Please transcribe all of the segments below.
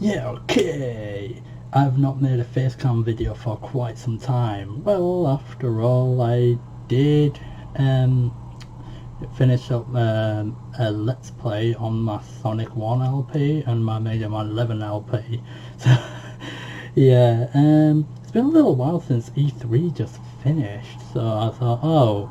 Yeah, okay. I've not made a facecam video for quite some time. Well, after all, I did finish up a Let's Play on my Sonic 1 LP and my Mega Man 11 LP. So, yeah, it's been a little while since E3 just finished, so I thought, oh,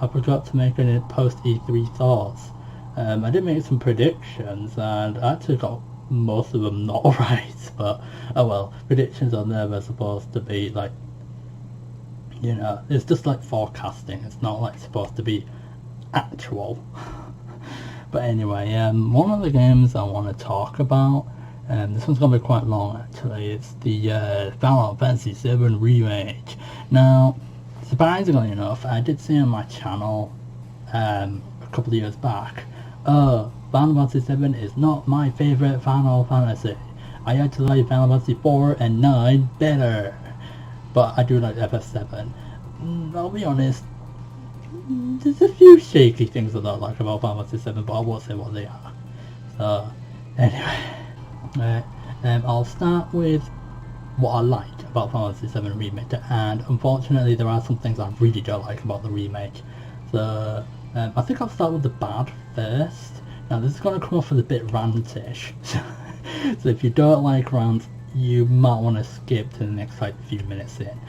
I forgot to make any post E3 thoughts. I did make some predictions, and I actually got most of them not right, but oh well, predictions are never supposed to be like, you know, it's just like forecasting, it's not like supposed to be actual. But anyway, one of the games I want to talk about, this one's going to be quite long actually, it's the Final Fantasy VII Remake. Now, surprisingly enough, I did see on my channel a couple of years back, Final Fantasy VII is not my favourite Final Fantasy. I actually like Final Fantasy 4 and 9 better. But I do like FF7. I'll be honest, there's a few shaky things that I don't like about Final Fantasy 7, but I won't say what they are. So, anyway, I'll start with what I like about Final Fantasy 7 Remake, and unfortunately there are some things I really don't like about the remake. So, I think I'll start with the bad first. Now this is going to come off as a bit rantish, so if you don't like rants, you might want to skip to the next like few minutes in.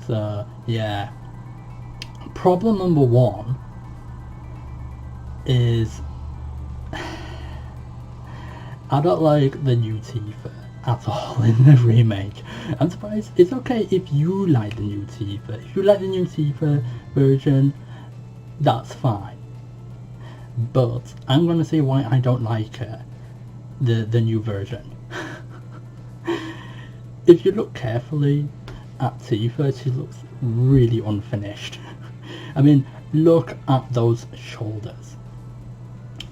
So yeah, problem number one is I don't like the new Tifa at all in the remake. I'm surprised. It's okay if you like the new Tifa. If you like the new Tifa version, that's fine. But I'm gonna say why I don't like her, the new version. If you look carefully at Tifa, she looks really unfinished. I mean, look at those shoulders.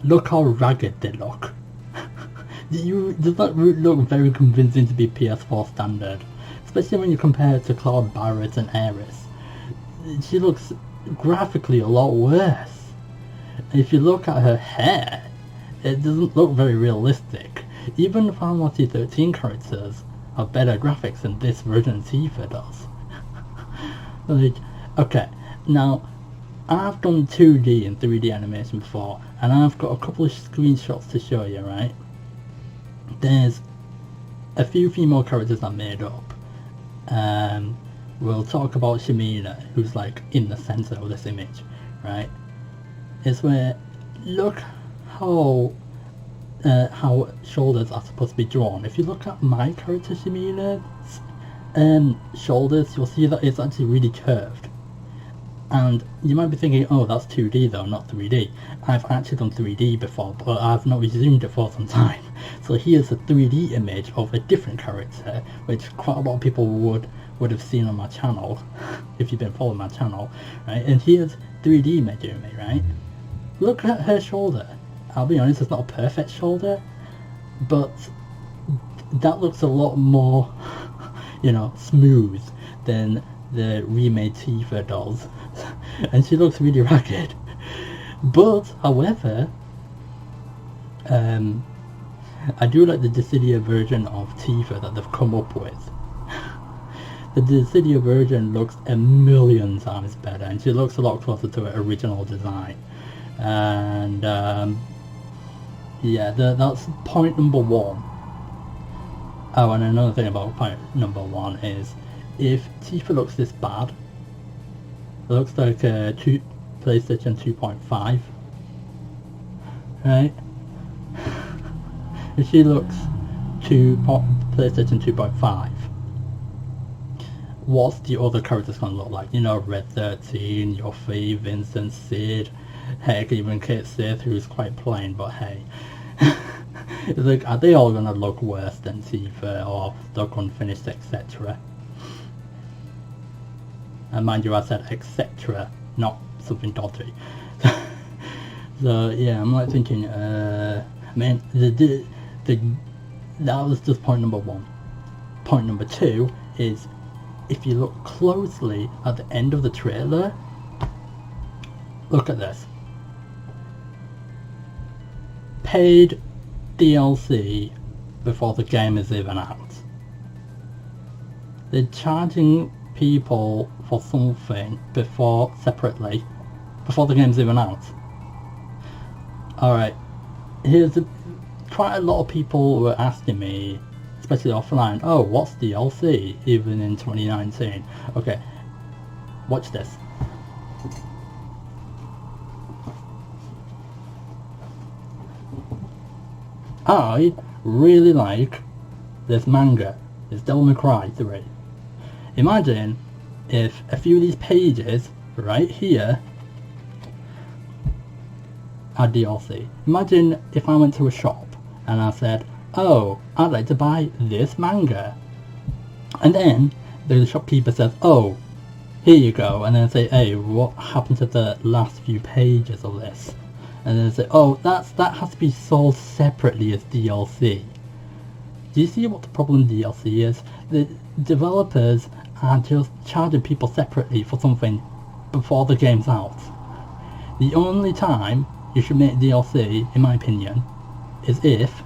Look how ragged they look. Does that look very convincing to be PS4 standard? Especially when you compare it to Cloud Barrett and Aerith. She looks graphically a lot worse. If you look at her hair, it doesn't look very realistic. Even the Final Fantasy 13 characters have better graphics than this version of Tifa does. Like, okay, now I've done 2D and 3D animation before, and I've got a couple of screenshots to show you, right? There's a few female characters I made up. We'll talk about Ximena, who's like in the center of this image, right? Is where, look how shoulders are supposed to be drawn. If you look at my character Ximena's shoulders, you'll see that it's actually really curved. And you might be thinking, oh, that's 2D though, not 3D. I've actually done 3D before, but I've not resumed it for some time. So here's a 3D image of a different character, which quite a lot of people would have seen on my channel, if you've been following my channel, right? And here's 3D Megumi, right? Look at her shoulder. I'll be honest, it's not a perfect shoulder, but that looks a lot more, you know, smooth than the remade Tifa does. And she looks really ragged. But, however, I do like the Dissidia version of Tifa that they've come up with. The Dissidia version looks a million times better, and she looks a lot closer to her original design. And yeah, that's point number one. Oh, and another thing about point number one is, if Tifa looks this bad, it looks like a PlayStation 2.5, right? If she looks PlayStation 2.5, what's the other characters gonna look like? You know, Red 13, Yuffie, Vincent, Sid, heck, even Kate Sith, who's quite plain, but hey. It's like, are they all gonna look worse than Tifa, or look unfinished, etc.? And mind you, I said etc., not something dodgy. So yeah, I'm like thinking, I mean, that was just point number one. Point number two is, if you look closely at the end of the trailer, look at this. Paid DLC before the game is even out. They're charging people for something separately before the game's even out. Alright, quite a lot of people were asking me, especially offline, oh, what's DLC, even in 2019? Okay, watch this. I really like this manga. It's Devil May Cry 3. Imagine if a few of these pages right here are DLC. Imagine if I went to a shop and I said, oh, I'd like to buy this manga. And then the shopkeeper says, oh, here you go. And then I say, hey, what happened to the last few pages of this? And then I say, oh, that has to be sold separately as DLC. Do you see what the problem with DLC is? The developers are just charging people separately for something before the game's out. The only time you should make DLC, in my opinion, is if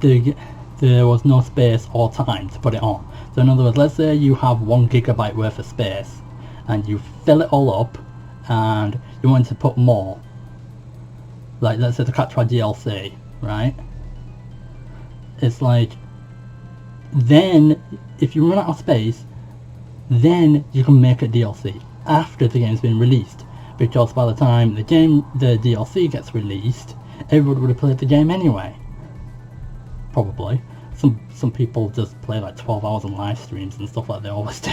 there was no space or time to put it on. So in other words, let's say you have 1 gigabyte worth of space and you fill it all up and you want to put more, like let's say the Catra DLC, right? It's like, then if you run out of space, then you can make a DLC after the game's been released, because by the time the DLC gets released, everybody would have played the game anyway. Probably. Some people just play like 12 hours on live streams and stuff like they always do.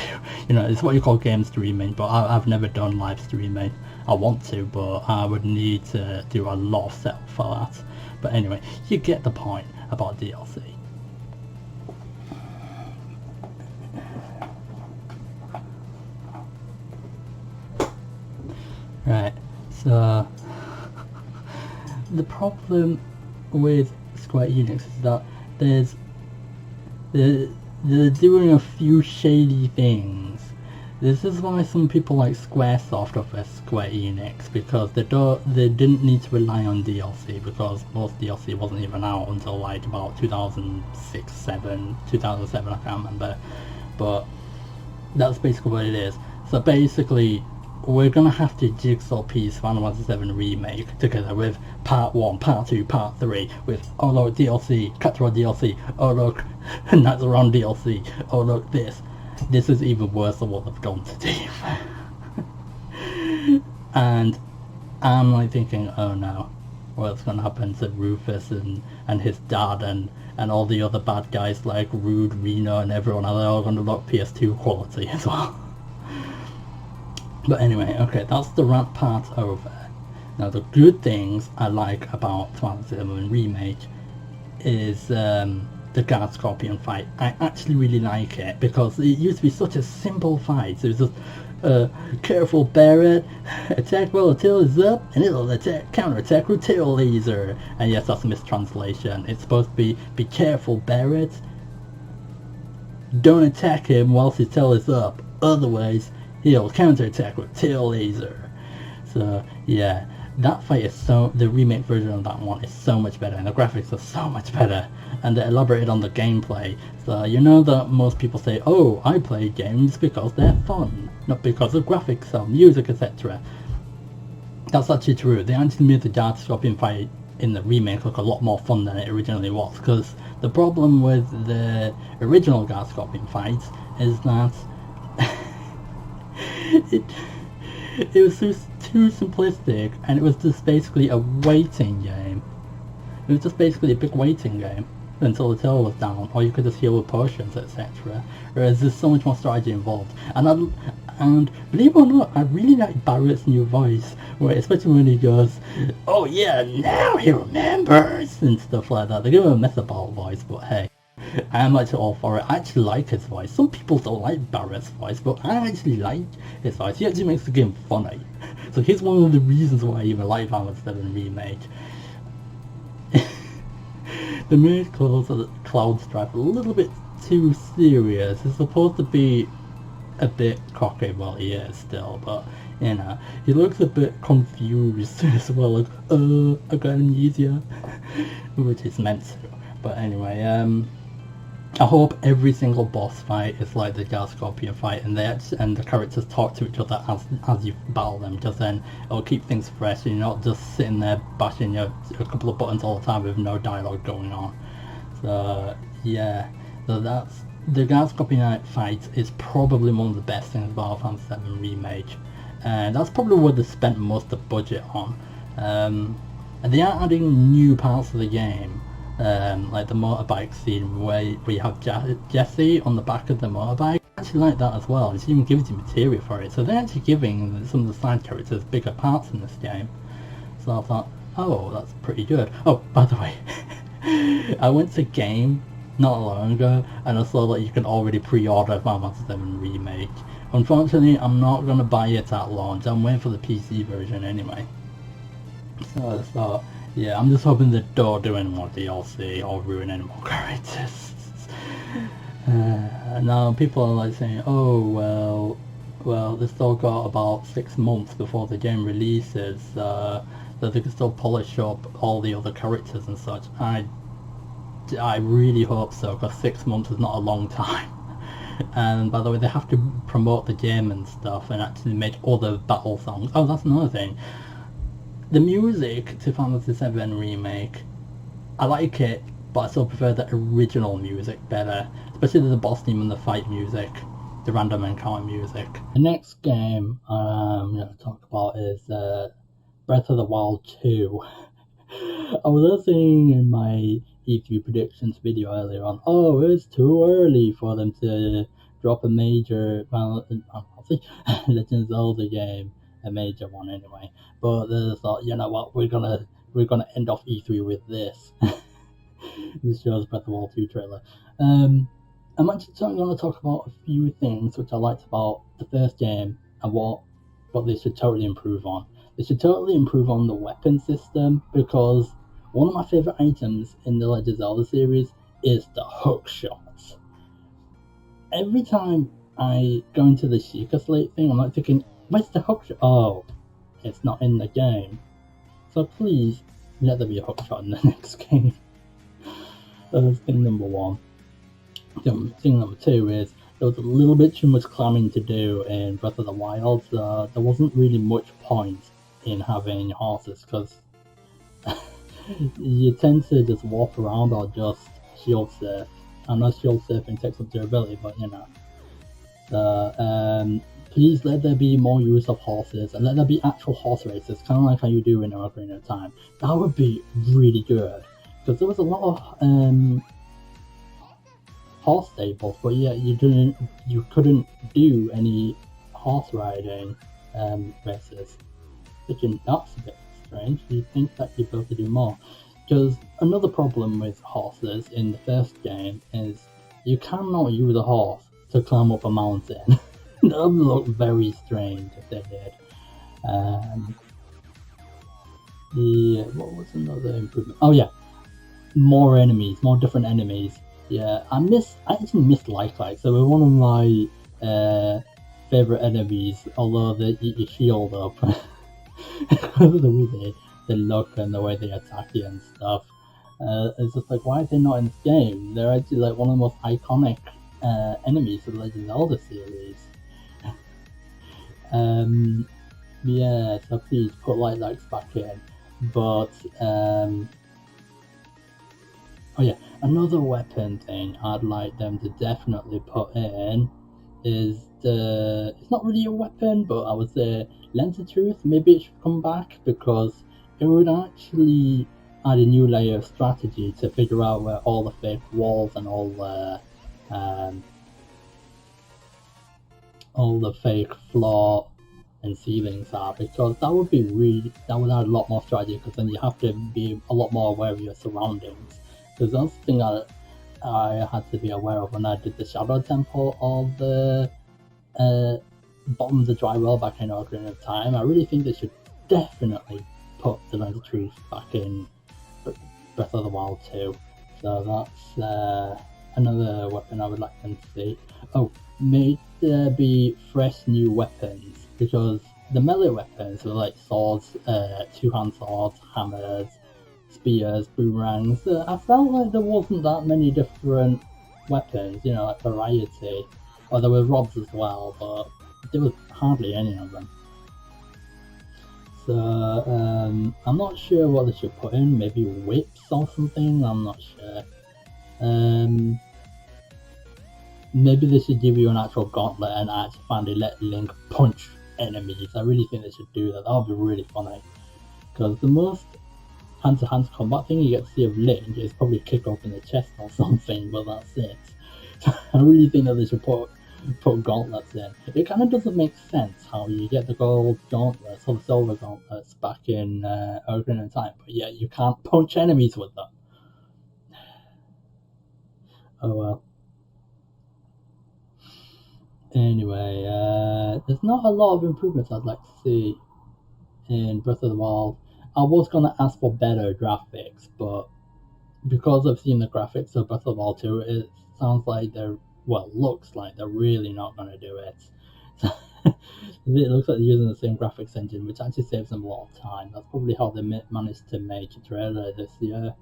You know, it's what you call game streaming, but I've never done live streaming. I want to, but I would need to do a lot of setup for that. But anyway, you get the point about DLC. Right, so the problem with Square Enix is that they're doing a few shady things. This is why some people like Squaresoft over Square Enix, because they didn't need to rely on DLC, because most DLC wasn't even out until like about 2006, 2007, I can't remember, but that's basically what it is. So basically, we're gonna have to jigsaw piece Final Fantasy 7 Remake together with Part 1, Part 2, Part 3, with oh look DLC, Catra DLC, oh look Knights Around DLC, oh look this is even worse than what they've done to Tifa. And I'm like thinking, oh no, what's gonna happen to Rufus and his dad and all the other bad guys like Rude, Reno and everyone, are they all gonna look PS2 quality as well? But anyway, okay, that's the rant part over. Now the good things I like about Final Fantasy 7 Remake is the Guard Scorpion fight. I actually really like it, because it used to be such a simple fight. It was just careful Barret, attack while the tail is up, and it'll counterattack with tail laser. And yes, that's a mistranslation. It's supposed to be careful Barret, don't attack him whilst his tail is up, otherwise he'll counterattack with tail laser. So yeah, that fight is the remake version of that one is so much better, and the graphics are so much better, and they elaborated on the gameplay. So you know that most people say, oh, I play games because they're fun, not because of graphics or music, etc. That's actually true. They actually made the Guard Scorpion fight in the remake look a lot more fun than it originally was, because the problem with the original Guard Scorpion fights is that it was too simplistic, and it was just basically a waiting game. It was just basically a big waiting game until the tail was down, or you could just heal with potions, etc. Whereas there's so much more strategy involved. And believe it or not, I really like Barret's new voice, where especially when he goes, oh yeah, now he remembers, and stuff like that. They give him a Methaball voice, but hey, I am actually all for it. I actually like his voice. Some people don't like Barret's voice, but I actually like his voice. He actually makes the game funny. So here's one of the reasons why I even like Final Fantasy 7 Remake. The main Cloud Strife a little bit too serious. It's supposed to be a bit cocky, well he is still, but You know, he looks a bit confused as well, like, I got amnesia, which is meant to. But anyway, I hope every single boss fight is like the Jar Scorpion fight, and the characters talk to each other as you battle them. Just then, it'll keep things fresh, and you're not just sitting there bashing a couple of buttons all the time with no dialogue going on. So yeah, so that's the Jar Scorpion fight is probably one of the best things about Final Fantasy VII Remake, and that's probably what they spent most of the budget on. And they are adding new parts of the game. Like the motorbike scene where we have Jessie on the back of the motorbike. I actually like that as well, and she even gives you material for it. So they're actually giving some of the side characters bigger parts in this game. So I thought, oh, that's pretty good. Oh, by the way, I went to Game not long ago, and I saw that you can already pre-order Final Fantasy VII Remake. Unfortunately, I'm not going to buy it at launch. I'm waiting for the PC version anyway. So I thought, yeah, I'm just hoping they don't do any more DLC or ruin any more characters. Now people are like saying, oh well, they still got about 6 months before the game releases, so they can still polish up all the other characters and such. I really hope so, because 6 months is not a long time. And by the way, they have to promote the game and stuff and actually make other battle songs. Oh, that's another thing. The music to Final Fantasy VII Remake, I like it, but I still prefer the original music better, especially the boss theme and the fight music, the random encounter music. The next game I'm going to talk about is Breath of the Wild 2. I was listening in my E3 predictions video earlier on, oh, it's too early for them to drop a major Legend of Zelda game. A major one anyway, but they thought, you know what, we're gonna end off E3 with this. This shows Breath of the Wild 2 trailer. I'm actually going to talk about a few things which I liked about the first game and what they should totally improve on. They should totally improve on the weapon system, because one of my favourite items in the Legend of Zelda series is the hook shots. Every time I go into the Sheikah Slate thing, I'm like thinking, where's the hook shot? Oh, it's not in the game. So please, let there be a hook shot in the next game. That's thing number one. Thing number two is, there was a little bit too much climbing to do in Breath of the Wild. There wasn't really much point in having horses, because you tend to just walk around or just shield surf. I know shield surfing takes up durability, but you know. So, please let there be more use of horses, and let there be actual horse races, kind of like how you do in Ocarina of Time. That would be really good, because there was a lot of horse stables, but yeah, you couldn't do any horse riding races, which that's a bit strange. You'd think that you'd be able to do more, because another problem with horses in the first game is you cannot use a horse to climb up a mountain. That would look very strange if they did. What was another improvement? Oh yeah, more enemies, more different enemies. Yeah, I actually missed Light. So they're one of my favorite enemies, although they eat your shield up. The way they look and the way they attack you and stuff. It's just like, why are they not in this game? They're actually like one of the most iconic enemies of the Legend of Zelda series. Yeah, so please put light likes back in. But oh yeah, another weapon thing I'd like them to definitely put in is it's not really a weapon, but I would say Lens of Truth. Maybe it should come back, because it would actually add a new layer of strategy to figure out where all the fake walls and all the fake floor and ceilings are, because that would add a lot more strategy, because then you have to be a lot more aware of your surroundings, because that's the thing I had to be aware of when I did the Shadow Temple of the bottom of the dry well back in Ocarina of Time. I really think they should definitely put the Lens of Truth back in Breath of the Wild 2. So that's another weapon I would like them to see. Oh, may there be fresh new weapons, because the melee weapons were like swords, two-hand swords, hammers, spears, boomerangs. I felt like there wasn't that many different weapons, you know, like variety. Or there were rods as well, but there was hardly any of them. So I'm not sure what they should put in. Maybe whips or something. I'm not sure. Maybe they should give you an actual gauntlet and actually finally let Link punch enemies. I really think they should do that. That would be really funny. Because the most hand-to-hand combat thing you get to see of Link is probably kick off in the chest or something, but that's it. I really think that they should put gauntlets in. It kind of doesn't make sense how you get the gold gauntlets or the silver gauntlets back in Ocarina of Time, but yet you can't punch enemies with them. Oh well. Anyway, there's not a lot of improvements I'd like to see in Breath of the Wild. I was going to ask for better graphics, but because I've seen the graphics of Breath of the Wild 2, it sounds like looks like they're really not going to do it. It looks like they're using the same graphics engine, which actually saves them a lot of time. That's probably how they managed to make a trailer this year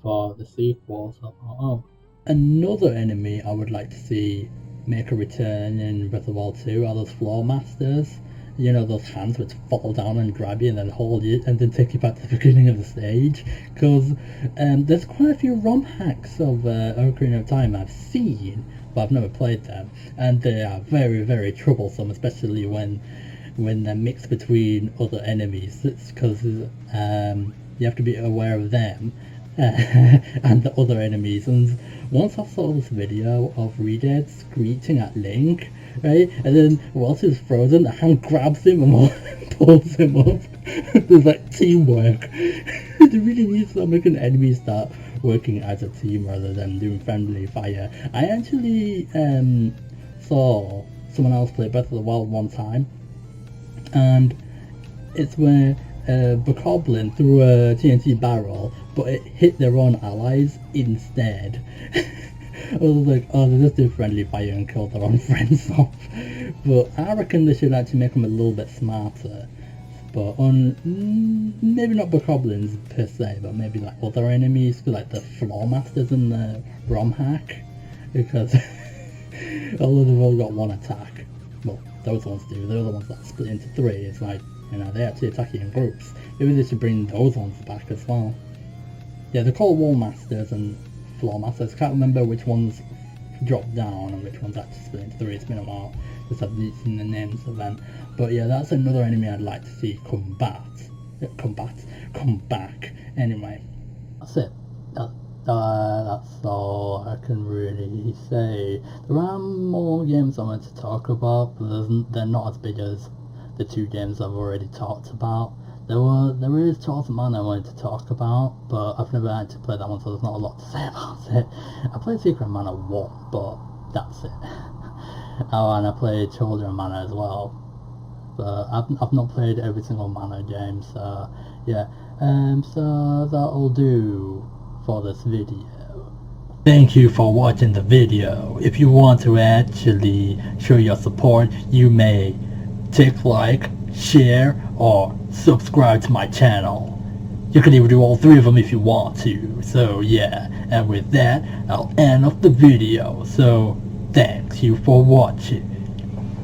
for the sequel. So, another enemy I would like to see make a return in Breath of the Wild 2 are those Floor Masters. You know, those hands which fall down and grab you and then hold you and then take you back to the beginning of the stage. Because there's quite a few ROM hacks of Ocarina of Time I've seen, but I've never played them. And they are very, very troublesome, especially when they're mixed between other enemies. It's because you have to be aware of them and the other enemies. And once I saw this video of Redead screeching at Link, right, and then whilst he's frozen, the hand grabs him and pulls him up. There's like teamwork. They really need to start making enemies start working as a team rather than doing friendly fire. I actually saw someone else play Breath of the Wild one time, and it's where Bokoblin threw a TNT barrel, but it hit their own allies instead. I was like, oh, they just do friendly fire and kill their own friends off. But I reckon they should actually make them a little bit smarter. But maybe not Bokoblins per se, but maybe like other enemies, like the Floor Masters and the ROM hack. Because although they've all got one attack, well, those ones do, they're the ones that split into three. It's like, you know, they actually attack you in groups. Maybe they should bring those ones back as well. Yeah, they're called Wall Masters and Floor Masters. I can't remember which ones dropped down and which ones actually split into three. It's been a while since I've seen the names of them. But yeah, that's another enemy I'd like to see come back. Anyway, that's it. That's all I can really say. There are more games I want to talk about, but they're not as big as the two games I've already talked about. There is Chosen Man I wanted to talk about, but I've never actually played that one, so there's not a lot to say about it. I played Secret Mana 1, but that's it. Oh, and I played Children of Mana as well. But I've not played every single Mana game, so yeah. So that'll do for this video. Thank you for watching the video. If you want to actually show your support, you may take like, share, or subscribe to my channel. You can even do all three of them if you want to. So yeah, and with that, I'll end off the video. So thanks you for watching.